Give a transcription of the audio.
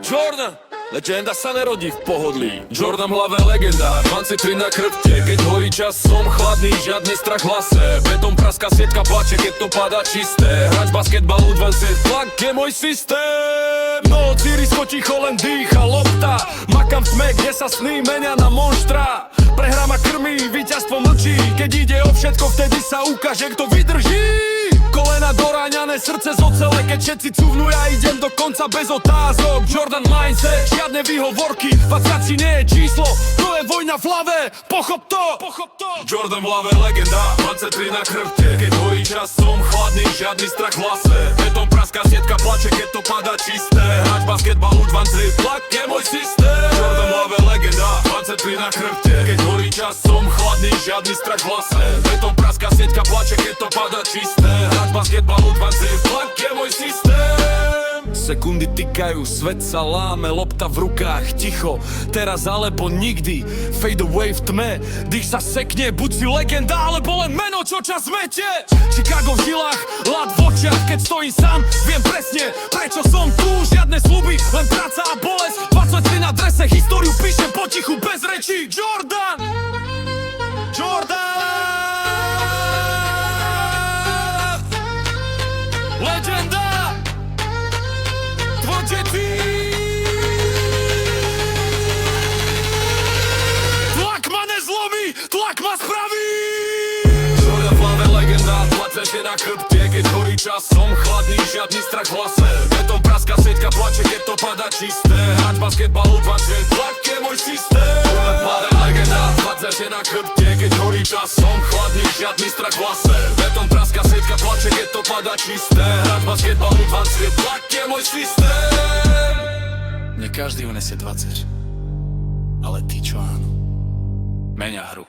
Jordan, legenda sa nerodí v pohodlí. Jordan v hlave legenda, 23 na chrbte. Keď horí čas, som chladný, žiadny strach v hlase. Beton praska, sieťka plače, keď to padá čisté. Hráč basketbal, U20, tlak je môj systém. No, Cirisko ticho len dýcha, lopta. Makam v tme, kde sa sny menia na monštra. Prehra ma krmí, víťazstvo mlčí. Keď ide o všetko, vtedy sa ukáže, kto vydrží. Kolena doráňané, srdce z ocele, keď všetci cúvnu, ja idem do konca bez otázok. Jordan mindset, žiadne výhovorky, 20 nie je číslo, to je vojna v hlave, pochop to. Jordan v hlave legenda, 23 na chrbte. Keď horí čas, som chladný, žiadny strach v hlase. Beton praska, sieťka plače, keď to padá čisté. Hráč basketbal, U20, tlak je môj systém. Jordan v hlave legenda, 23 na chrbte. Keď horí čas, som chladný, žiadny strach v hlase. Beton praska, sieťka plače, keď to padá čisté. Basketbal, U20, tlak je môj systém. Sekundy tikajú, svet sa láme, lopta v rukách, ticho, teraz alebo nikdy. Fade away v tme, dých sa sekne, buď si legenda, alebo len meno, čo čas mete. Chicago v žilách, ľad v očiach, keď stojím sám, viem presne, prečo som tu. Žiadne sľuby, len práca a bolesť, 23 na drese, históriu píšem potichu, bez rečí. Jordan! Legenda! Tvoj deti! Tlak ma nezlomí, tlak ma spraví! Jordan v hlave legenda, 20 na chrbte. Keď horí čas, som chladný, žiadny strach v hlase. Beton praska, sieťka plače, keď to padá čisté. Hráč basketbal, U20, tlak je môj systém. Jordan v hlave legenda, 20 na chrbte. Keď horí čas, som chladný, žiadny strach v hlase. Beton praska, sieťka plače, keď to padá čisté. Hráč basketbal, U20, tlak je môj systém. Nie každý unesie 20, ale tí, čo áno, menia hru.